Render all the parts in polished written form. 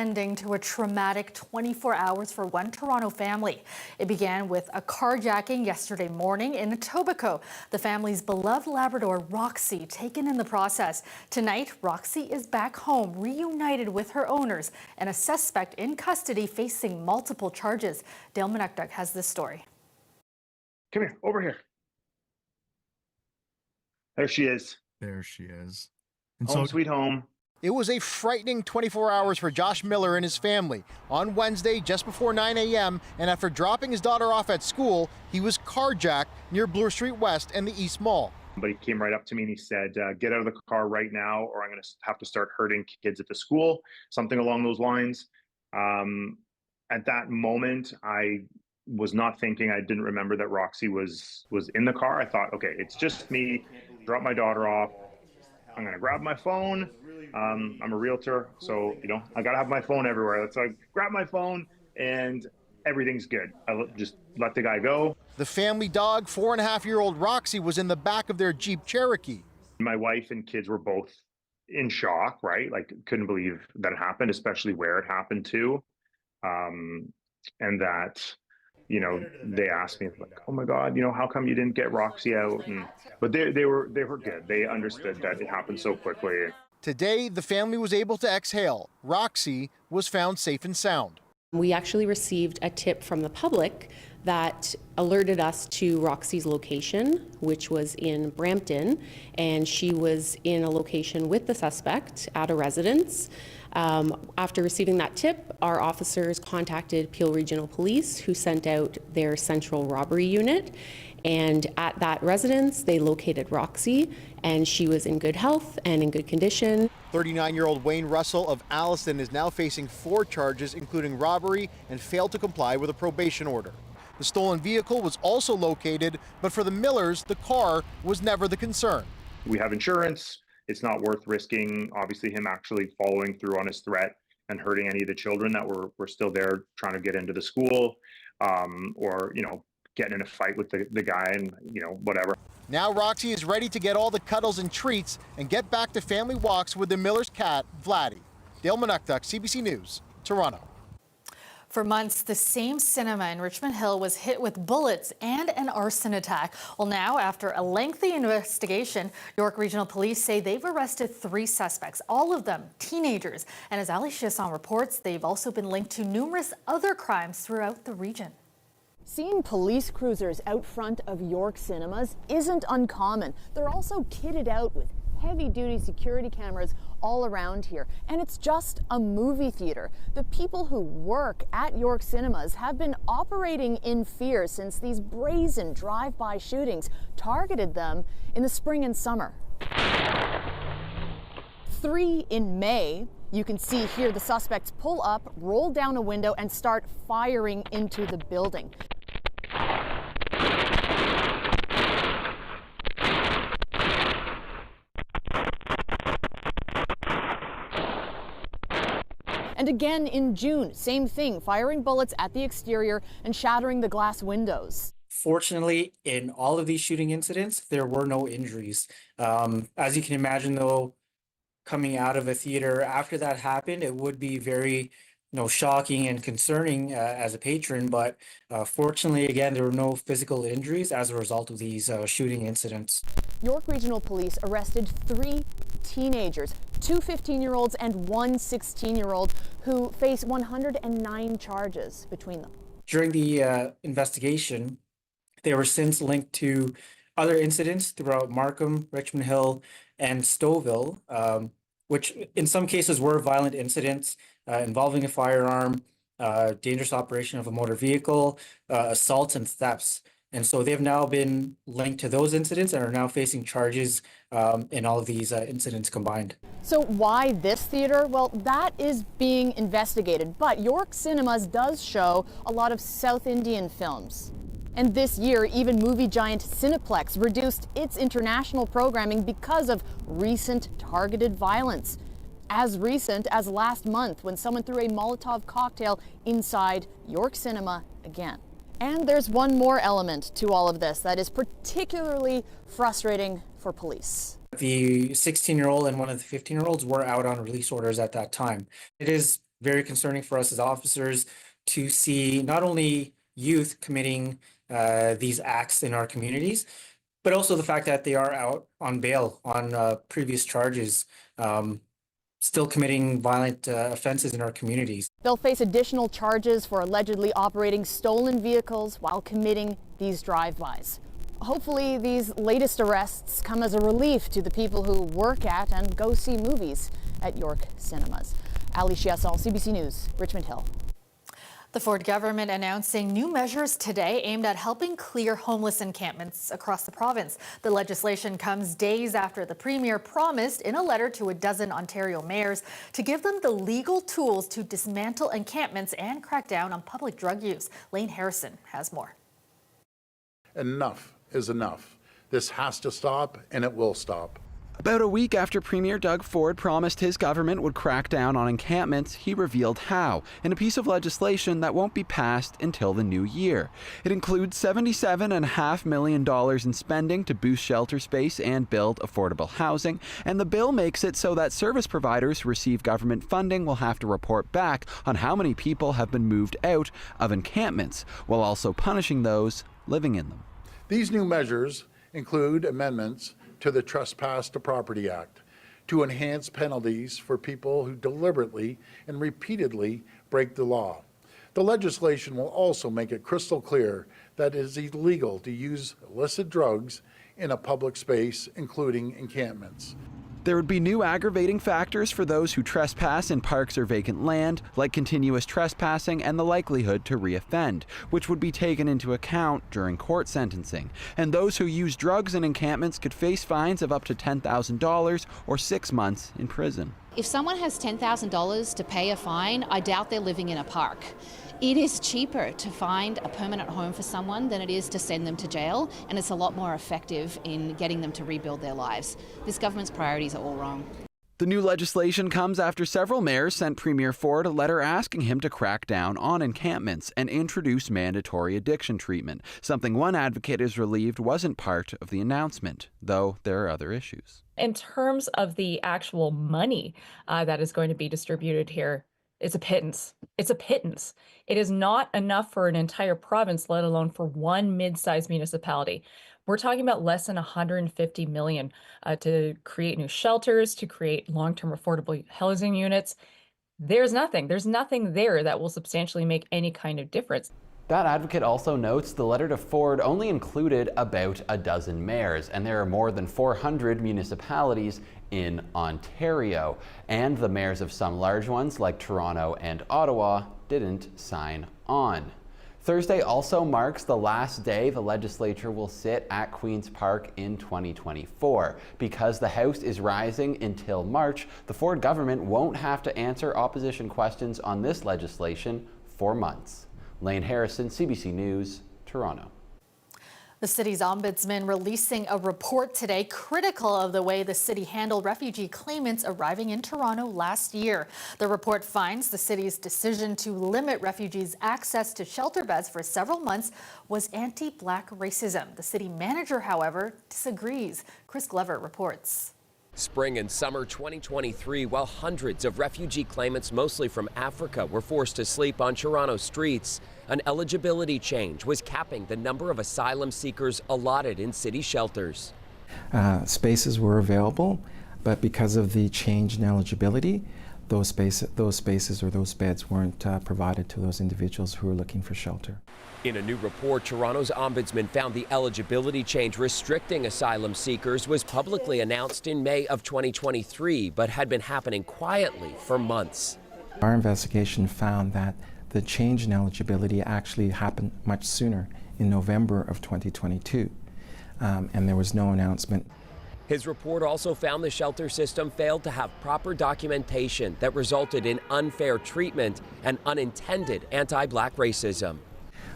ending to a traumatic 24 hours for one Toronto family. It began with a carjacking yesterday morning in Etobicoke. The family's beloved Labrador, Roxy, taken in the process. Tonight, Roxy is back home, reunited with her owners, and a suspect in custody facing multiple charges. Dale Manukduk has this story. Come here, over here. There she is. There she is. And home sweet home. It was a frightening 24 hours for Josh Miller and his family. On Wednesday, just before 9 a.m., and after dropping his daughter off at school, he was carjacked near Bloor Street West and the East Mall. But he came right up to me and he said, get out of the car right now or I'm going to have to start hurting kids at the school, something along those lines. At that moment, I was not thinking, I didn't remember that Roxy was in the car. I thought, okay, it's just me, drop my daughter off. I'm going to grab my phone. I'm a realtor, so, I got to have my phone everywhere. So I grab my phone and everything's good. I just let the guy go. The family dog, 4.5-year-old Roxy, was in the back of their Jeep Cherokee. My wife and kids were both in shock, right? Like, couldn't believe that it happened, especially where it happened to. And that, they asked me, like, oh my God, how come you didn't get Roxy out? But they were good. They understood that it happened so quickly. Today, the family was able to exhale. Roxy was found safe and sound. We actually received a tip from the public that alerted us to Roxy's location, which was in Brampton, and she was in a location with the suspect at a residence. After receiving that tip, our officers contacted Peel Regional Police, who sent out their central robbery unit. And at that residence, they located Roxy, and she was in good health and in good condition. 39-year-old Wayne Russell of Alliston is now facing 4 charges, including robbery, and failed to comply with a probation order. The stolen vehicle was also located, but for the Millers, the car was never the concern. We have insurance. It's not worth risking, obviously, him actually following through on his threat and hurting any of the children that were still there trying to get into the school, or, getting in a fight with the guy and, whatever. Now Roxy is ready to get all the cuddles and treats and get back to family walks with the Miller's cat, Vladdy. Dale Manukduk, CBC News, Toronto. For months, the same cinema in Richmond Hill was hit with bullets and an arson attack. Well, now, after a lengthy investigation, York Regional Police say they've arrested 3 suspects, all of them teenagers. And as Ali Chasson reports, they've also been linked to numerous other crimes throughout the region. Seeing police cruisers out front of York cinemas isn't uncommon. They're also kitted out with heavy-duty security cameras all around here. And it's just a movie theater. The people who work at York cinemas have been operating in fear since these brazen drive-by shootings targeted them in the spring and summer. 3 in May. You can see here the suspects pull up, roll down a window, and start firing into the building. And again in June, same thing, firing bullets at the exterior and shattering the glass windows. Fortunately, in all of these shooting incidents, there were no injuries. As you can imagine, though, coming out of a theater after that happened, it would be very shocking and concerning as a patron, but fortunately, again, there were no physical injuries as a result of these shooting incidents. York Regional Police arrested 3 teenagers, 2 15-year-olds and 1 16-year-old who face 109 charges between them. During the investigation, they were since linked to other incidents throughout Markham, Richmond Hill, and Stouffville, which in some cases were violent incidents involving a firearm, dangerous operation of a motor vehicle, assaults and thefts. And so they've now been linked to those incidents and are now facing charges in all of these incidents combined. So why this theater? Well, that is being investigated, but York Cinemas does show a lot of South Indian films. And this year, even movie giant Cineplex reduced its international programming because of recent targeted violence. As recent as last month, when someone threw a Molotov cocktail inside York Cinema again. And there's one more element to all of this that is particularly frustrating for police. The 16-year-old and one of the 15-year-olds were out on release orders at that time. It is very concerning for us as officers to see not only youth committing these acts in our communities, but also the fact that they are out on bail on previous charges, still committing violent offenses in our communities. They'll face additional charges for allegedly operating stolen vehicles while committing these drive-bys. Hopefully, these latest arrests come as a relief to the people who work at and go see movies at York cinemas. Ali Chiasal, CBC News, Richmond Hill. The Ford government announcing new measures today aimed at helping clear homeless encampments across the province. The legislation comes days after the Premier promised in a letter to a dozen Ontario mayors to give them the legal tools to dismantle encampments and crack down on public drug use. Lane Harrison has more. Enough is enough. This has to stop, and it will stop. About a week after Premier Doug Ford promised his government would crack down on encampments, he revealed how, in a piece of legislation that won't be passed until the new year. It includes $77.5 million in spending to boost shelter space and build affordable housing, and the bill makes it so that service providers who receive government funding will have to report back on how many people have been moved out of encampments, while also punishing those living in them. These new measures include amendments to the Trespass to Property Act to enhance penalties for people who deliberately and repeatedly break the law. The legislation will also make it crystal clear that it is illegal to use illicit drugs in a public space, including encampments. There would be new aggravating factors for those who trespass in parks or vacant land, like continuous trespassing and the likelihood to reoffend, which would be taken into account during court sentencing. And those who use drugs in encampments could face fines of up to $10,000 or 6 months in prison. If someone has $10,000 to pay a fine, I doubt they're living in a park. It is cheaper to find a permanent home for someone than it is to send them to jail, and it's a lot more effective in getting them to rebuild their lives. This government's priorities are all wrong. The new legislation comes after several mayors sent Premier Ford a letter asking him to crack down on encampments and introduce mandatory addiction treatment, something one advocate is relieved wasn't part of the announcement, though there are other issues. In terms of the actual money that is going to be distributed here, it's a pittance. It's a pittance. It is not enough for an entire province, let alone for one mid-sized municipality. We're talking about less than $150 million to create new shelters, to create long-term affordable housing units. There's nothing there that will substantially make any kind of difference. That advocate also notes the letter to Ford only included about a dozen mayors, and there are more than 400 municipalities in Ontario. And the mayors of some large ones, like Toronto and Ottawa, didn't sign on. Thursday also marks the last day the legislature will sit at Queen's Park in 2024. Because the House is rising until March, the Ford government won't have to answer opposition questions on this legislation for months. Lane Harrison, CBC News, Toronto. The city's ombudsman releasing a report today critical of the way the city handled refugee claimants arriving in Toronto last year. The report finds the city's decision to limit refugees' access to shelter beds for several months was anti-Black racism. The city manager, however, disagrees. Chris Glover reports. Spring and summer 2023, while hundreds of refugee claimants, mostly from Africa, were forced to sleep on Toronto streets, an eligibility change was capping the number of asylum seekers allotted in city shelters. Spaces were available, but because of the change in eligibility, those spaces or those beds weren't provided to those individuals who were looking for shelter. In a new report, Toronto's ombudsman found the eligibility change restricting asylum seekers was publicly announced in May of 2023, but had been happening quietly for months. Our investigation found that the change in eligibility actually happened much sooner, in November of 2022, and there was no announcement. His report also found the shelter system failed to have proper documentation that resulted in unfair treatment and unintended anti-Black racism.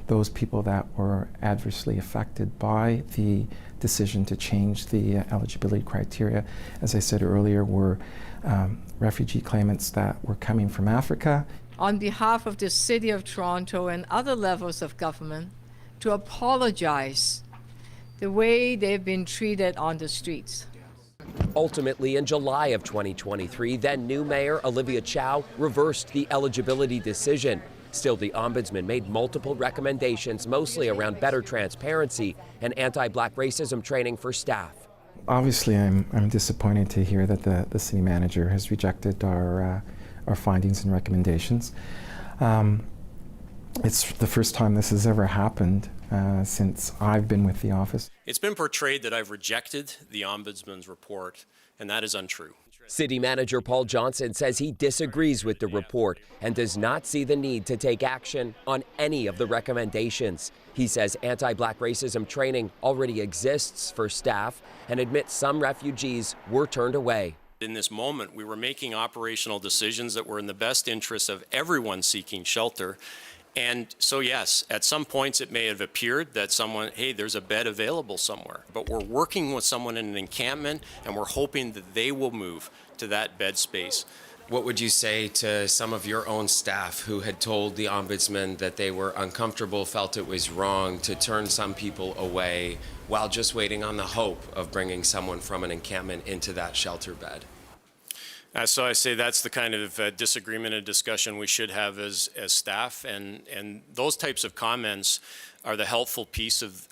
Those people that were adversely affected by the decision to change the eligibility criteria, as I said earlier, were refugee claimants that were coming from Africa. On behalf of the City of Toronto and other levels of government, to apologize the way they've been treated on the streets. Ultimately, in July of 2023, then new Mayor Olivia Chow reversed the eligibility decision. Still, the Ombudsman made multiple recommendations, mostly around better transparency and anti-black racism training for staff. Obviously, I'm disappointed to hear that the city manager has rejected our findings and recommendations. It's the first time this has ever happened since I've been with the office. It's been portrayed that I've rejected the Ombudsman's report, and that is untrue. City Manager Paul Johnson says he disagrees with the report and does not see the need to take action on any of the recommendations. He says anti-black racism training already exists for staff and admits some refugees were turned away. In this moment, we were making operational decisions that were in the best interest of everyone seeking shelter. And so, yes, at some points it may have appeared that hey, there's a bed available somewhere. But we're working with someone in an encampment, and we're hoping that they will move to that bed space. What would you say to some of your own staff who had told the Ombudsman that they were uncomfortable, felt it was wrong to turn some people away while just waiting on the hope of bringing someone from an encampment into that shelter bed? So I say that's the kind of disagreement and discussion we should have as staff, and those types of comments are the helpful piece of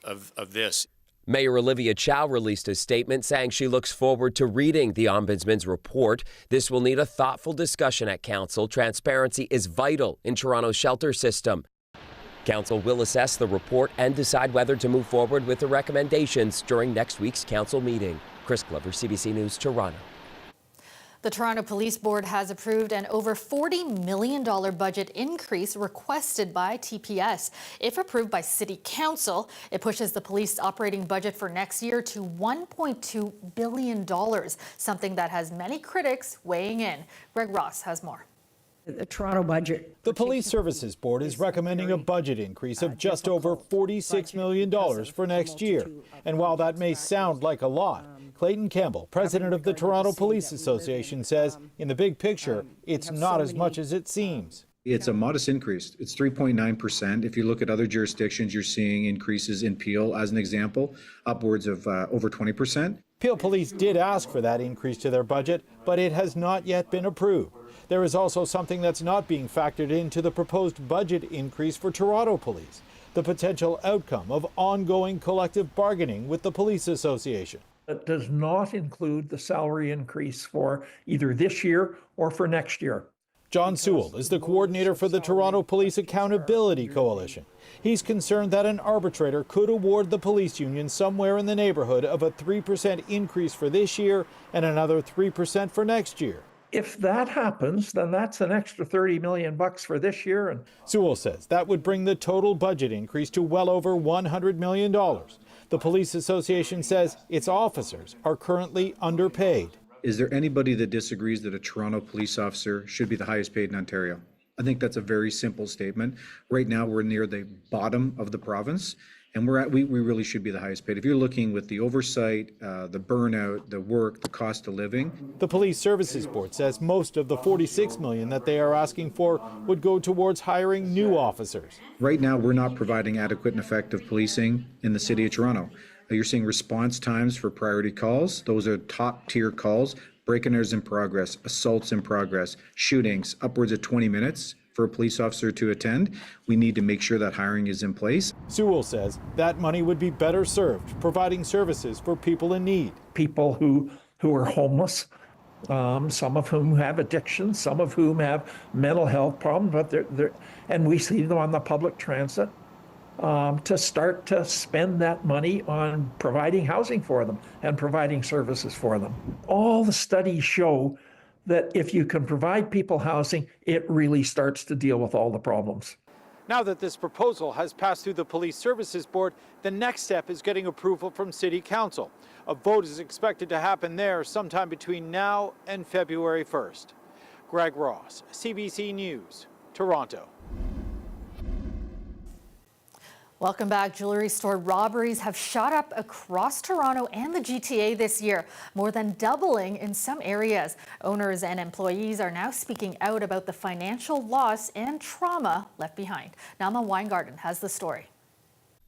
this. Mayor Olivia Chow released a statement saying she looks forward to reading the Ombudsman's report. This will need a thoughtful discussion at Council. Transparency is vital in Toronto's shelter system. Council will assess the report and decide whether to move forward with the recommendations during next week's Council meeting. Chris Glover, CBC News, Toronto. The Toronto Police Board has approved an over $40 million budget increase requested by TPS. If approved by City Council, it pushes the police operating budget for next year to $1.2 billion, something that has many critics weighing in. Greg Ross has more. The Toronto budget. The Police Services Board is recommending a budget increase of just over $46 million for next year. And while that may sound like a lot, Clayton Campbell, president of the Toronto Police Association, says in the big picture, it's not as much as it seems. It's a modest increase. It's 3.9%. If you look at other jurisdictions, you're seeing increases in Peel, as an example, upwards of over 20%. Peel Police did ask for that increase to their budget, but it has not yet been approved. There is also something that's not being factored into the proposed budget increase for Toronto Police, the potential outcome of ongoing collective bargaining with the Police Association. It does not include the salary increase for either this year or for next year. John Sewell is the coordinator for the Toronto Police Accountability Coalition. He's concerned that an arbitrator could award the police union somewhere in the neighborhood of a 3% increase for this year and another 3% for next year. If that happens, then that's an extra $30 million for this year. And Sewell says that would bring the total budget increase to well over $100 million. The Police Association says its officers are currently underpaid. Is there anybody that disagrees that a Toronto police officer should be the highest paid in Ontario? I think that's a very simple statement. Right now, we're near the bottom of the province, and we really should be the highest paid. If you're looking with the oversight, the burnout, the work, the cost of living. The Police Services Board says most of the $46 million that they are asking for would go towards hiring new officers. Right now, we're not providing adequate and effective policing in the City of Toronto. You're seeing response times for priority calls. Those are top tier calls. Break-and-enters in progress, assaults in progress, shootings, upwards of 20 minutes for a police officer to attend. We need to make sure that hiring is in place. Sewell says that money would be better served providing services for people in need. People who are homeless, some of whom have addictions, some of whom have mental health problems, but and we see them on the public transit. To start to spend that money on providing housing for them and providing services for them. All the studies show that if you can provide people housing, it really starts to deal with all the problems. Now that this proposal has passed through the Police Services Board, the next step is getting approval from City Council. A vote is expected to happen there sometime between now and February 1st. Greg Ross, CBC News, Toronto. Welcome back. Jewelry store robberies have shot up across Toronto and the GTA this year, more than doubling in some areas. Owners and employees are now speaking out about the financial loss and trauma left behind. Nama Weingarten has the story.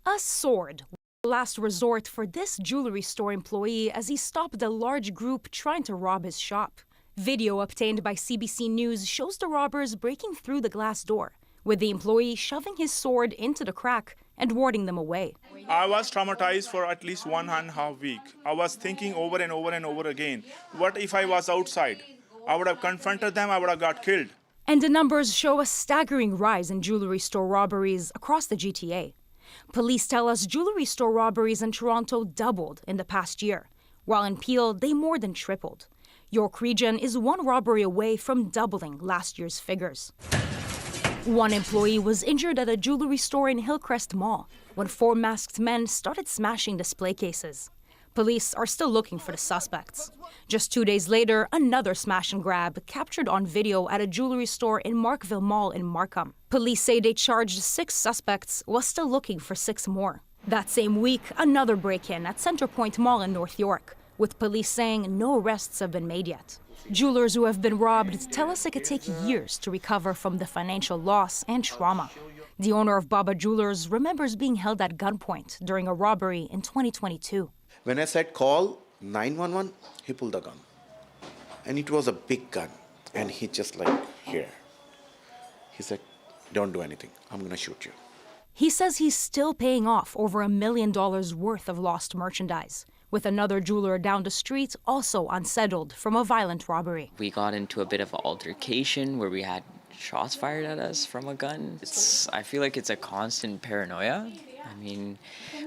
A sword Last resort for this jewelry store employee as he stopped a large group trying to rob his shop. Video obtained by CBC News shows the robbers breaking through the glass door, with the employee shoving his sword into the crack and warding them away. I was traumatized for at least 1.5 weeks. I was thinking over and over and over again, what if I was outside? I would have confronted them, I would have got killed. And the numbers show a staggering rise in jewelry store robberies across the GTA. Police tell us jewelry store robberies in Toronto doubled in the past year, while in Peel they more than tripled. York Region is one robbery away from doubling last year's figures. One employee was injured at a jewelry store in Hillcrest Mall when 4 masked men started smashing display cases. Police are still looking for the suspects. Just 2 days later, another smash and grab captured on video at a jewelry store in Markville Mall in Markham. Police say they charged 6 suspects while still looking for 6 more. That same week, another break-in at Centrepoint Mall in North York, with police saying no arrests have been made yet. Jewelers who have been robbed tell us it could take years to recover from the financial loss and trauma. The owner of Baba Jewelers remembers being held at gunpoint during a robbery in 2022. When I said call 911, he pulled the gun. And it was a big gun. And he just like, here. He said, don't do anything. I'm going to shoot you. He says he's still paying off over $1 million worth of lost merchandise, with another jeweler down the street also unsettled from a violent robbery. We got into a bit of an altercation where we had shots fired at us from a gun. I feel like it's a constant paranoia. I mean,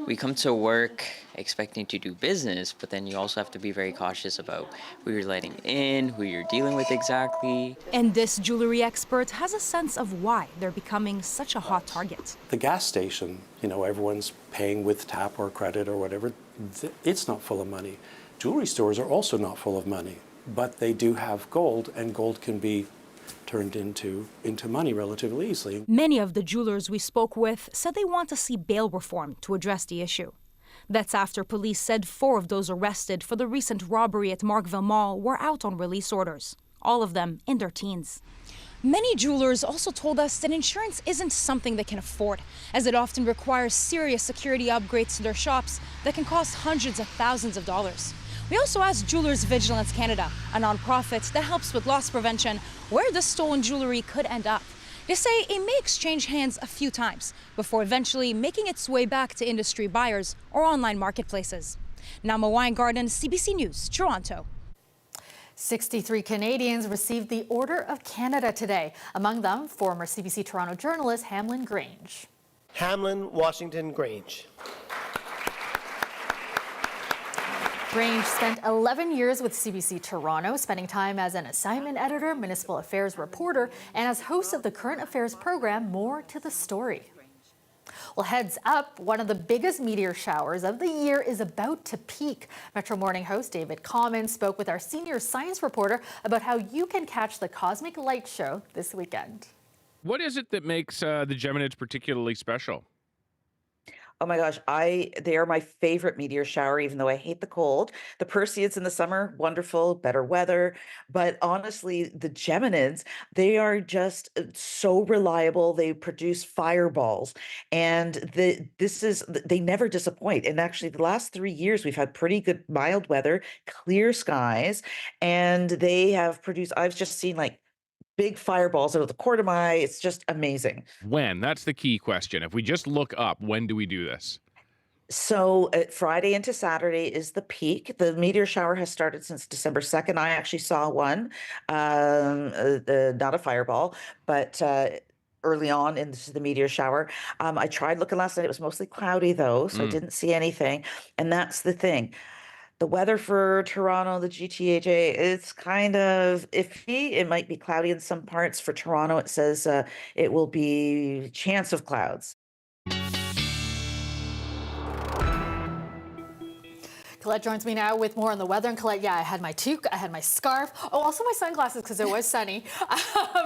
we come to work expecting to do business, but then you also have to be very cautious about who you're letting in, who you're dealing with exactly. And this jewelry expert has a sense of why they're becoming such a hot target. The gas station, everyone's paying with tap or credit or whatever. It's not full of money. Jewelry stores are also not full of money, but they do have gold, and gold can be turned into money relatively easily. Many of the jewelers we spoke with said they want to see bail reform to address the issue. That's after police said 4 of those arrested for the recent robbery at Markville Mall were out on release orders, all of them in their teens. Many jewelers also told us that insurance isn't something they can afford, as it often requires serious security upgrades to their shops that can cost hundreds of thousands of dollars. We also asked Jewelers Vigilance Canada, a nonprofit that helps with loss prevention, where the stolen jewelry could end up. They say it may exchange hands a few times before eventually making its way back to industry buyers or online marketplaces. Nama Weingarten, CBC News, Toronto. 63 Canadians received the Order of Canada today, among them former CBC Toronto journalist Hamlin Grange. Hamlin Washington Grange. Grange spent 11 years with CBC Toronto, spending time as an assignment editor, municipal affairs reporter, and as host of the current affairs program, More to the Story. Well, heads up, one of the biggest meteor showers of the year is about to peak. Metro Morning host David Common spoke with our senior science reporter about how you can catch the cosmic light show this weekend. What is it that makes the Geminids particularly special? Oh my gosh, they are my favorite meteor shower, even though I hate the cold. The Perseids in the summer, wonderful, better weather. But honestly, the Geminids, they are just so reliable. They produce fireballs. And they never disappoint. And actually, the last 3 years, we've had pretty good mild weather, clear skies. And they have produced, I've just seen like big fireballs out of the corner of my eye. It's just amazing. When? That's the key question. If we just look up, when do we do this? So Friday into Saturday is the peak. The meteor shower has started since December 2nd. I actually saw one, not a fireball, but early on into the meteor shower. I tried looking last night. It was mostly cloudy though, so I didn't see anything. And that's the thing. The weather for Toronto, the GTHA, it's kind of iffy. It might be cloudy in some parts. For Toronto, it says it will be chance of clouds. Colette joins me now with more on the weather. And Colette, yeah, I had my toque, I had my scarf. Oh, also my sunglasses because it was sunny.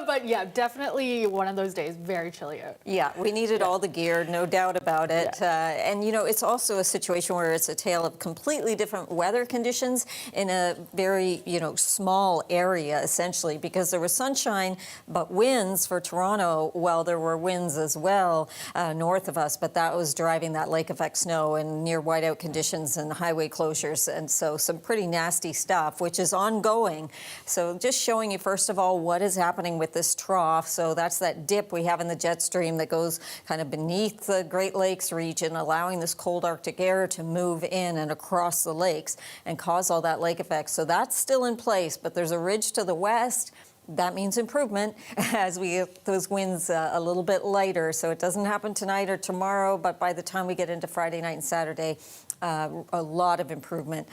But yeah, definitely one of those days, very chilly out. Yeah, we needed all the gear, no doubt about it. And you know, it's also a situation where it's a tale of completely different weather conditions in a very, small area, essentially, because there was sunshine, but winds for Toronto, well, there were winds as well north of us, but that was driving that lake effect snow and near whiteout conditions and highway closures. And so some pretty nasty stuff, which is ongoing. So just showing you, first of all, what is happening with this trough. So that's that dip we have in the jet stream that goes kind of beneath the Great Lakes region, allowing this cold Arctic air to move in and across the lakes and cause all that lake effect. So that's still in place, but there's a ridge to the west. That means improvement as we get those winds a little bit lighter. So it doesn't happen tonight or tomorrow, but by the time we get into Friday night and Saturday, a lot of improvement,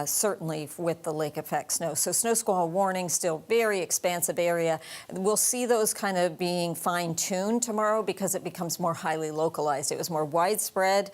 certainly with the lake effect snow. So snow squall warning, still very expansive area. We'll see those kind of being fine-tuned tomorrow because it becomes more highly localized. It was more widespread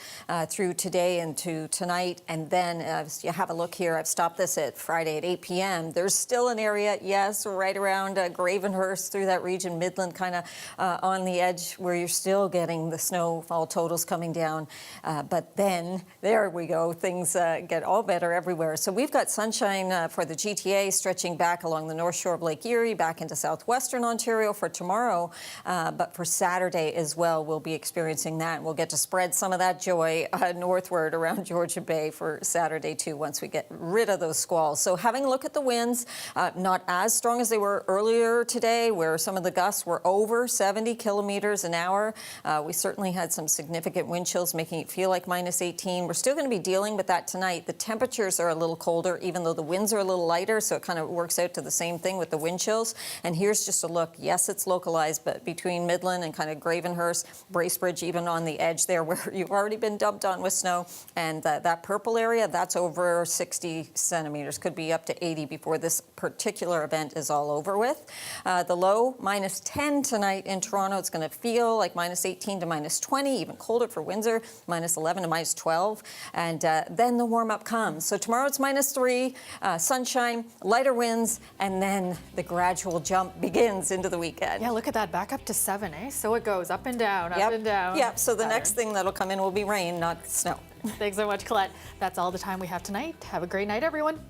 through today and to tonight. And then you have a look here. I've stopped this at Friday at 8 p.m. There's still an area, yes, right around Gravenhurst through that region, Midland, kind of on the edge where you're still getting the snowfall totals coming down. But then there we go. Things get all better everywhere. So we've got sunshine for the GTA stretching back along the north shore of Lake Erie, back into southwestern Ontario for tomorrow. But for Saturday as well, we'll be experiencing that. We'll get to spread some of that joy northward around Georgia Bay for Saturday too, once we get rid of those squalls. So having a look at the winds, not as strong as they were earlier today, where some of the gusts were over 70 kilometers an hour. We certainly had some significant wind chills, making it feel like minus 18. We're still going to be dealing with that tonight. The temperatures are a little colder, even though the winds are a little lighter, so it kind of works out to the same thing with the wind chills. And here's just a look. Yes, it's localized, but between Midland and kind of Gravenhurst, Bracebridge, even on the edge there where you've already been dumped on with snow, and that purple area, that's over 60 centimeters, could be up to 80 before this particular event is all over with. The low, minus 10 tonight in Toronto. It's going to feel like minus 18 to minus 20, even colder for Windsor, minus 11 to minus 12. And then the warm-up comes. So tomorrow it's minus 3, sunshine, lighter winds, and then the gradual jump begins into the weekend. Yeah, look at that, back up to 7, eh? So it goes up and down, up and down. Yep, so the next thing that'll come in will be rain, not snow. Thanks so much, Colette. That's all the time we have tonight. Have a great night, everyone.